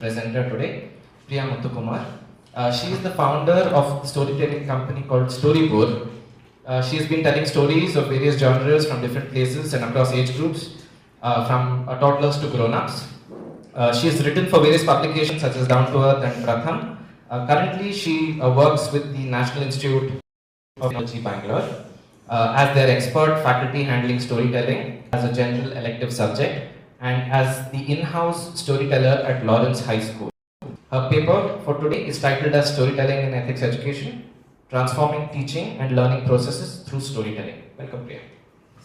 Presenter today, Priya Muthukumar. She is the founder of the storytelling company called Storyboard. She has been telling stories of various genres from different places and across age groups, from toddlers to grown-ups. She has written for various publications such as Down to Earth and Pratham. Currently, she works with the National Institute of Technology, Bangalore, as their expert faculty handling storytelling as a general elective subject and as the in-house storyteller at Lawrence High School. Her paper for today is titled as Storytelling in Ethics Education, Transforming Teaching and Learning Processes Through Storytelling. Welcome, Priya.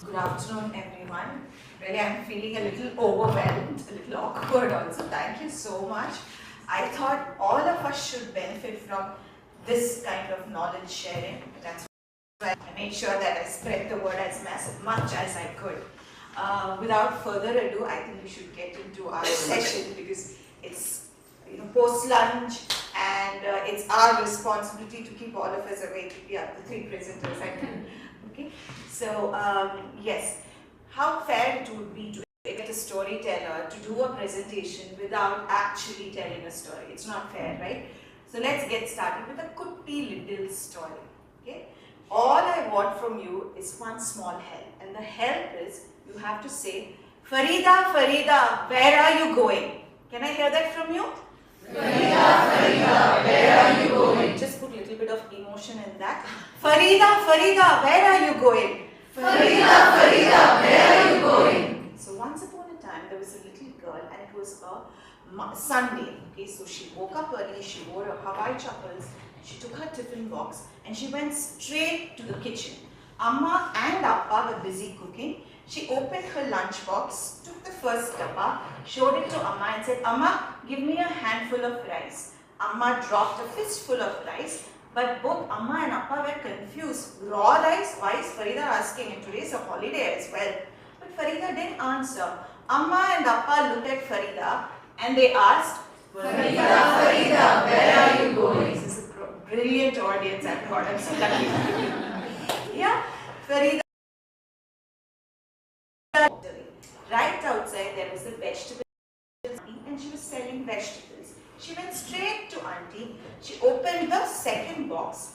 Good afternoon, everyone. Really, I'm feeling a little overwhelmed, a little awkward also. Thank you so much. I thought all of us should benefit from this kind of knowledge sharing. That's why I made sure that I spread the word as much as I could. Without further ado, I think we should get into our session because it's post-lunch and it's our responsibility to keep all of us awake. Yeah, the three presenters, I think. Okay, so yes, how fair it would be to get a storyteller to do a presentation without actually telling a story. It's not fair, right? So let's get started with a kutti little story. Okay, all I want from you is one small help, and the help is you have to say, Farida, Farida, where are you going? Can I hear that from you? Farida, Farida, where are you going? Just put a little bit of emotion in that. Farida, Farida, where are you going? Farida, Farida, where are you going? So once upon a time, there was a little girl and it was a Sunday. Okay, so she woke up early, she wore her Hawaii chappals, she took her tiffin box and she went straight to the kitchen. Amma and Appa were busy cooking. She opened her lunch box, took the first dabba, showed it to Amma and said, Amma, give me a handful of rice. Amma dropped a fistful of rice, but both Amma and Appa were confused. Raw rice? Why is Farida asking? And today is a holiday as well. But Farida didn't answer. Amma and Appa looked at Farida and they asked, Farida, Farida, where are you going? This is a brilliant audience I've got. I'm so lucky. Yeah, Farida. Right outside there was a vegetable and she was selling vegetables. She went straight to auntie. She opened the second box,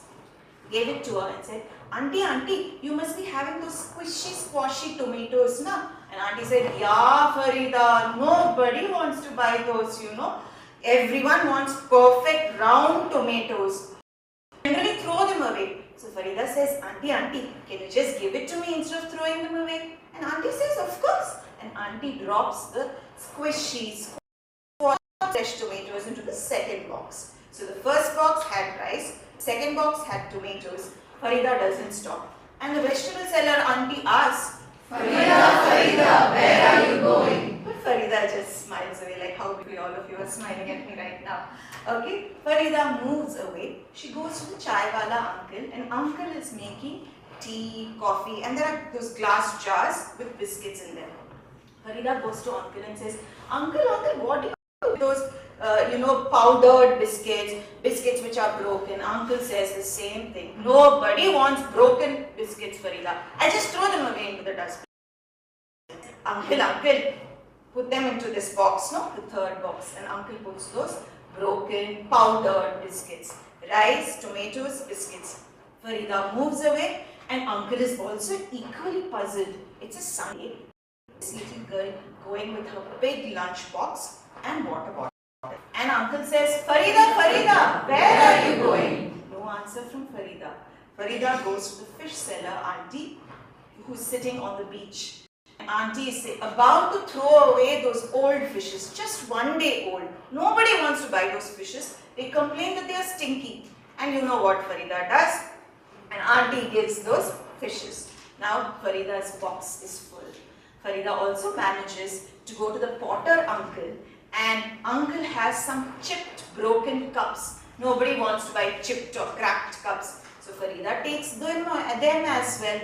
gave it to her and said, Auntie, Auntie, you must be having those squishy, squashy tomatoes, na? And auntie said, Yeah, Farida, nobody wants to buy those, Everyone wants perfect round tomatoes. Generally throw them away. So Farida says, Auntie, Auntie, can you just give it to me instead of throwing them away? And auntie says, of course. And auntie drops the squishy, fresh tomatoes into the second box. So the first box had rice, second box had tomatoes. Farida doesn't stop. And the vegetable seller auntie asks, Farida, Farida, where are you going? But Farida just smiles away like how all of you are smiling at me right now. Okay, Farida moves away. She goes to the chai wala uncle and uncle is making tea, coffee and there are those glass jars with biscuits in them. Farida goes to uncle and says, Uncle, what do you do with those powdered biscuits which are broken? Uncle says the same thing. Nobody wants broken biscuits, Farida. I just throw them away into the dustbin. Uncle, put them into this box, no? The third box. And uncle puts those broken, powdered biscuits. Rice, tomatoes, biscuits. Farida moves away and uncle is also equally puzzled. It's a Sunday. This little girl going with her big lunch box and water bottle. And uncle says, Farida, Farida, where are you going? No answer from Farida. Farida goes to the fish seller auntie who's sitting on the beach. And auntie is about to throw away those old fishes, just one day old. Nobody wants to buy those fishes. They complain that they are stinky. And you know what Farida does? And auntie gives those fishes. Now Farida's box is full. Farida also manages to go to the potter uncle and uncle has some chipped broken cups. Nobody wants to buy chipped or cracked cups. So Farida takes them as well.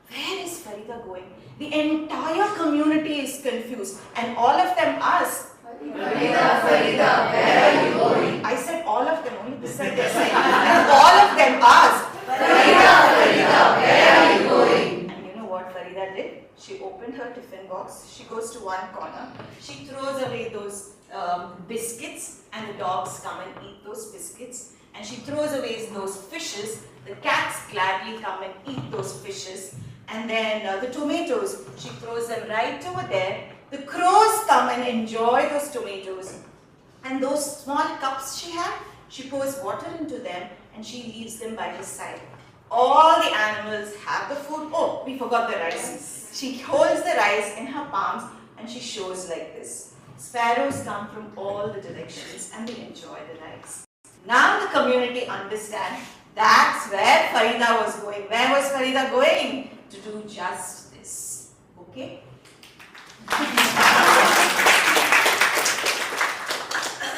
Where is Farida going? The entire community is confused and all of them ask, Farida, Farida, where are you going? I said all of them, only this side, this side. And all of them ask, Farida, Farida, where are you going? And you know what Farida did? She opened her tiffin box, she goes to one corner, she throws away those biscuits and the dogs come and eat those biscuits, and she throws away those fishes. The cats gladly come and eat those fishes, and then the tomatoes, she throws them right over there. The crows come and enjoy those tomatoes, and those small cups she had, she pours water into them and she leaves them by her side. All the animals have the food. Oh, we forgot the rice. She holds the rice in her palms and she shows like this. Sparrows come from all the directions and they enjoy the rice. Now the community understands that's where Farida was going. Where was Farida going? To do just this. Okay?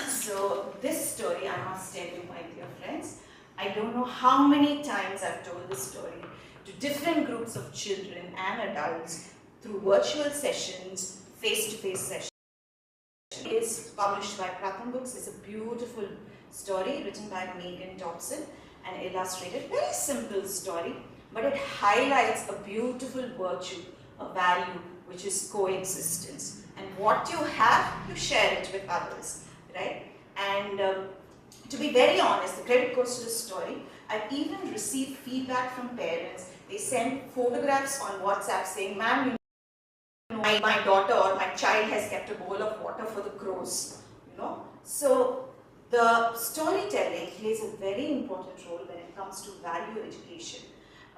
So this story, I must tell you, my dear friends, I don't know how many times I've told this story to different groups of children and adults through virtual sessions, face-to-face sessions. It is published by Pratham Books. It's a beautiful story written by Megan Dobson and illustrated. Very simple story, but it highlights a beautiful virtue, a value, which is coexistence. And what you have, you share it with others, right? And to be very honest, the credit goes to the story. I've even received feedback from parents. They send photographs on WhatsApp saying, ma'am, you know, my daughter or my child has kept a bowl of water for the crows, you know. So the storytelling plays a very important role when it comes to value education,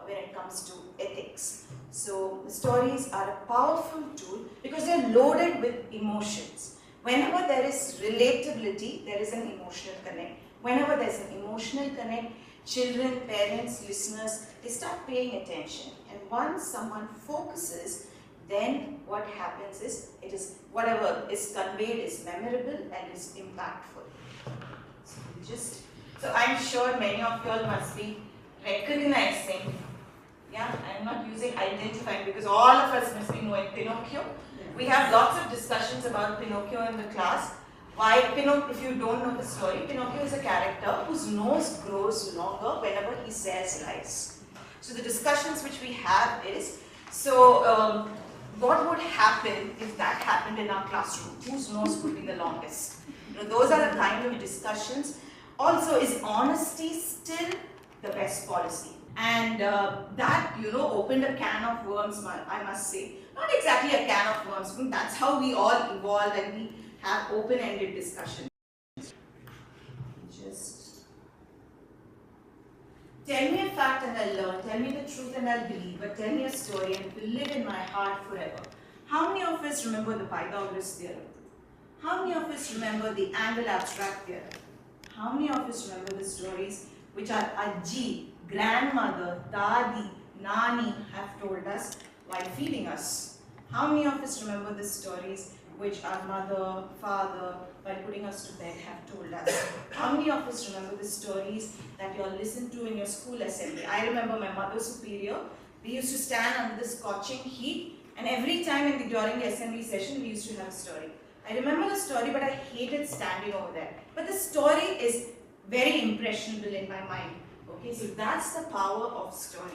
when it comes to ethics. So the stories are a powerful tool because they're loaded with emotions. Whenever there is relatability, there is an emotional connect. Whenever there's an emotional connect, children, parents, listeners, they start paying attention. And once someone focuses, then what happens is, it is whatever is conveyed is memorable and is impactful. So I'm sure many of you all must be recognizing. Yeah, I'm not using identifying because all of us must be knowing Pinocchio. We have lots of discussions about Pinocchio in the class. Why Pinocchio, if you don't know the story, Pinocchio is a character whose nose grows longer whenever he says lies. So the discussions which we have is, what would happen if that happened in our classroom? Whose nose would be the longest? You know, those are the kind of discussions. Also, is honesty still the best policy? And that, you know, opened a can of worms, I must say. Not exactly a can of worms, but that's how we all evolve and we have open-ended discussions. Just tell me a fact and I'll learn, tell me the truth and I'll believe, but tell me a story and it will live in my heart forever. How many of us remember the Pythagoras theorem? How many of us remember the angle abstract theorem? How many of us remember the stories which our Ajji, grandmother, Dadi, Nani have told us while feeding us? How many of us remember the stories which our mother, father, while putting us to bed have told us? How many of us remember the stories that you all listened to in your school assembly? I remember my mother superior. We used to stand under the scorching heat, and every time during the assembly session, we used to have a story. I remember the story, but I hated standing over there. But the story is very impressionable in my mind. Okay, so that's the power of story.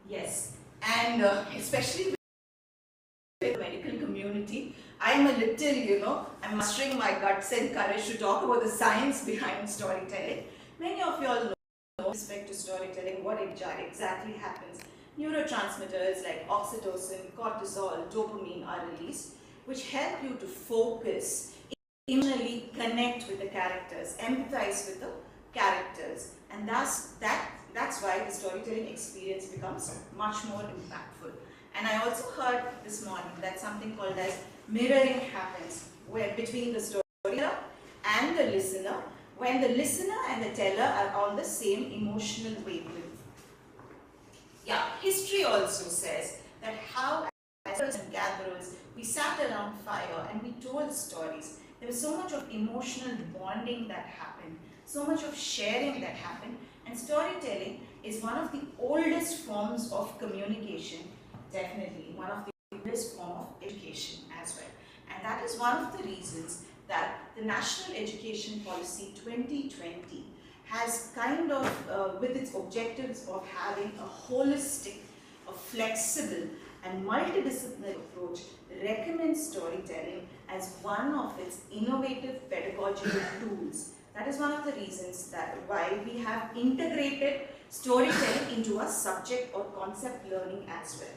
Yes, and especially with the medical community, I am a little, you know, I'm mustering my guts and courage to talk about the science behind storytelling. Many of you all know, with respect to storytelling, what exactly happens. Neurotransmitters like oxytocin, cortisol, dopamine are released, which help you to focus, emotionally connect with the characters, empathize with the characters, and that's why the storytelling experience becomes much more impactful. And I also heard this morning that something called as mirroring happens, where between the storyteller and the listener, when the listener and the teller are on the same emotional wavelength. Yeah, history also says that how as and gatherers, we sat around fire and we told stories. There was so much of emotional bonding that happened, so much of sharing that happened, and storytelling is one of the oldest forms of communication, definitely one of the oldest form of education as well. And that is one of the reasons that the National Education Policy 2020 has kind of, with its objectives of having a holistic, a flexible and multidisciplinary approach, recommends storytelling as one of its innovative pedagogical tools. That is one of the reasons that why we have integrated storytelling into a subject or concept learning as well.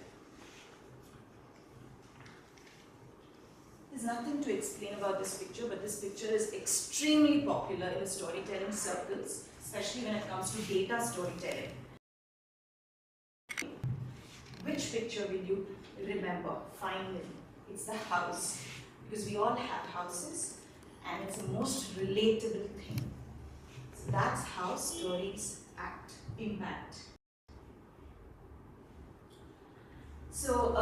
There's nothing to explain about this picture, but this picture is extremely popular in storytelling circles, especially when it comes to data storytelling. Which picture will you remember? Finally, it's the house, because we all have houses and it's the most relatable thing. So that's how stories impact. So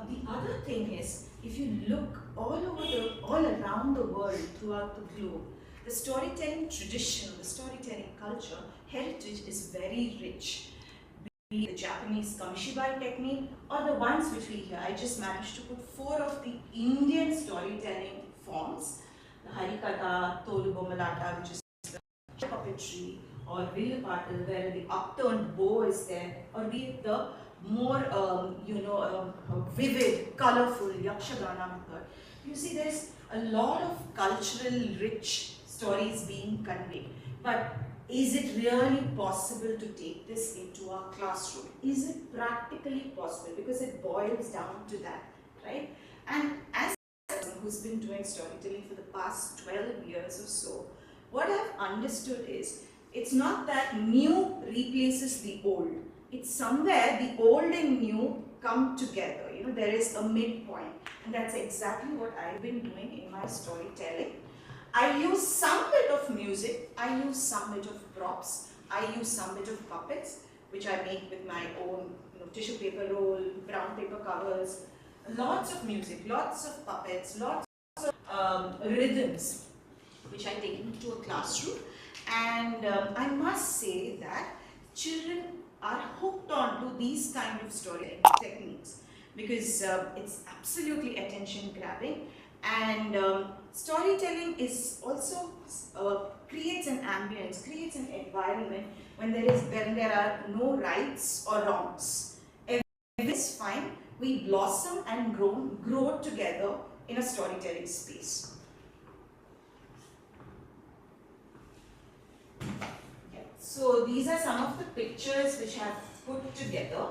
the other thing is, if you look all around the world, throughout the globe, the storytelling tradition, the storytelling culture, heritage is very rich. Be it the Japanese Kamishibai technique or the ones which we hear. I just managed to put 4 of the Indian storytelling forms: the Harikatha, Tolu Bomalata, which is the puppetry, or Villapatal, where the upturned bow is there, or be it the more vivid, colorful Yakshagana method. You see, there's a lot of cultural rich stories being conveyed. But is it really possible to take this into our classroom? Is it practically possible? Because it boils down to that, right? And as a person who's been doing storytelling for the past 12 years or so, what I've understood is, it's not that new replaces the old. It's somewhere the old and new come together. You know, there is a midpoint. And that's exactly what I've been doing in my storytelling. I use some bit of music, I use some bit of props, I use some bit of puppets, which I make with my own tissue paper roll, brown paper covers, lots of music, lots of puppets, lots of rhythms, which I take into a classroom. And I must say that children are hooked on to these kind of storytelling techniques, because it's absolutely attention grabbing. And storytelling is also creates an ambience, creates an environment when there are no rights or wrongs. Everything is fine. We blossom and grow together in a storytelling space. Yeah. So these are some of the pictures which I have put together.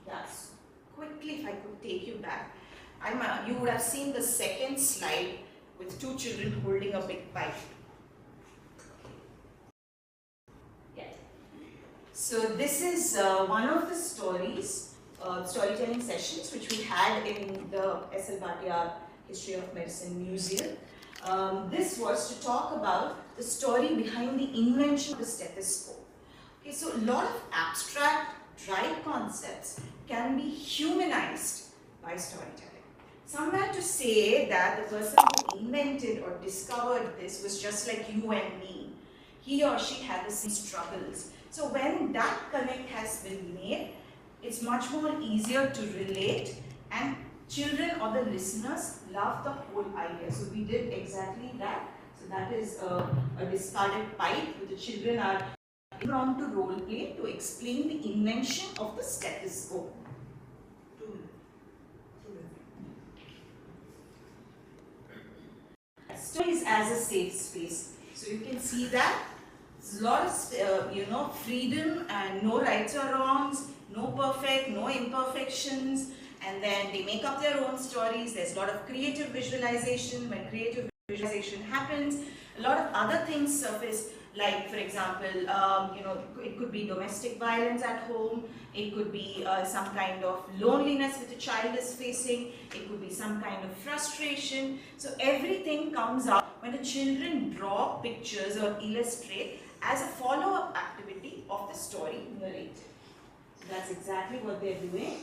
Yes. Quickly, if I could take you back. You would have seen the second slide with 2 children holding a big pipe. Yeah. So this is one of the storytelling sessions which we had in the S.L. Bhatia History of Medicine Museum. This was to talk about the story behind the invention of the stethoscope. Okay, so a lot of abstract, dry concepts can be humanized by storytelling. Somewhere to say that the person who invented or discovered this was just like you and me. He or she had the same struggles. So when that connect has been made, it's much more easier to relate, and children or the listeners love the whole idea. So we did exactly that. So that is a discarded pipe which the children are drawn to role play to explain the invention of the stethoscope. Stories as a safe space. So you can see that there's a lot of freedom and no rights or wrongs, no perfect, no imperfections, and then they make up their own stories. There's a lot of creative visualization. When creative visualization happens, a lot of other things surface, like for example, it could be domestic violence at home, it could be some kind of loneliness which a child is facing, it could be some kind of frustration. So everything comes out when the children draw pictures or illustrate as a follow-up activity of the story narrated. So that's exactly what they're doing.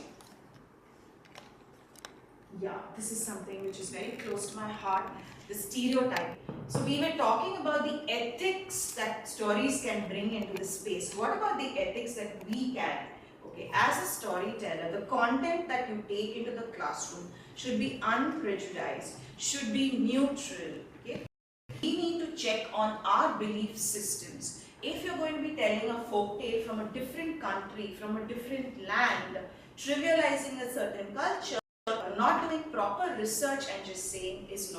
Yeah, this is something which is very close to my heart, the stereotype. So we were talking about the ethics that stories can bring into the space. What about the ethics that we can? Okay, as a storyteller, the content that you take into the classroom should be unprejudiced, should be neutral. Okay? We need to check on our belief systems. If you're going to be telling a folk tale from a different country, from a different land, trivializing a certain culture, or not doing proper research and just saying is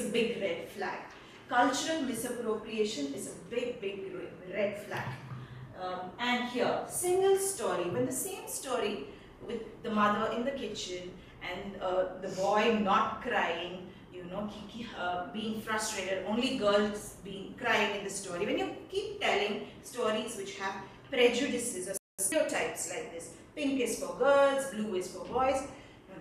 a big red flag. Cultural misappropriation is a big red flag. And here, single story, when the same story with the mother in the kitchen and the boy not crying, being frustrated, only girls crying in the story. When you keep telling stories which have prejudices or stereotypes like this, pink is for girls, blue is for boys,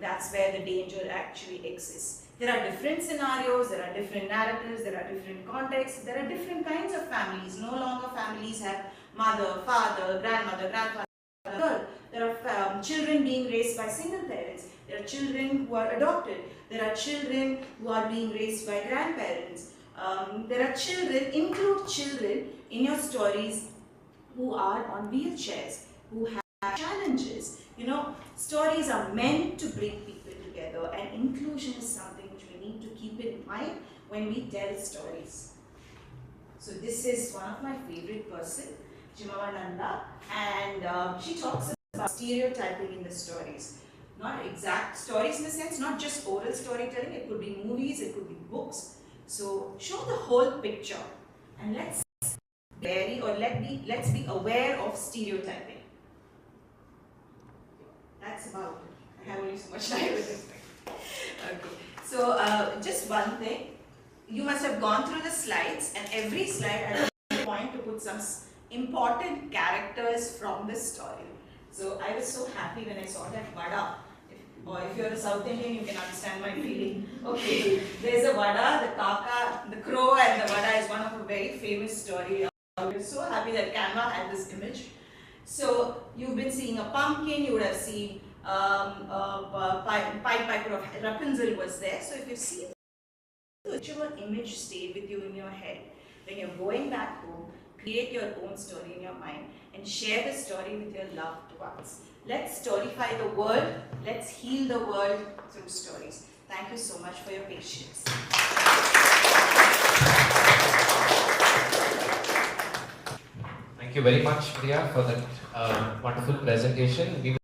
that's where the danger actually exists. There are different scenarios, there are different narratives, there are different contexts, there are different kinds of families. No longer families have mother, father, grandmother, grandfather, girl. There are children being raised by single parents. There are children who are adopted. There are children who are being raised by grandparents. There are children, include children in your stories who are on wheelchairs, who have challenges. Stories are meant to bring people together, and inclusion is something which we need to keep in mind when we tell stories. So this is one of my favorite person, Jimavananda, and she talks about stereotyping in the stories. Not exact stories in the sense, not just oral storytelling, it could be movies, it could be books. So show the whole picture, and let's be aware of stereotyping. That's about it. I have only so much time with this thing. Okay. So just one thing, you must have gone through the slides, and every slide I was point to put some important characters from the story. So I was so happy when I saw that vada. Or if you're a South Indian, you can understand my feeling. Okay, there's a vada, the kaka, the crow and the vada is one of a very famous story. We're so happy that Canva had this image. So you've been seeing a pumpkin, you would have seen Pied Piper of Rapunzel was there. So if you see whichever image stayed with you in your head, when you're going back home, create your own story in your mind and share the story with your loved ones. Let's storyfy the world. Let's heal the world through stories. Thank you so much for your patience. Thank you very much, Priya, for that wonderful presentation.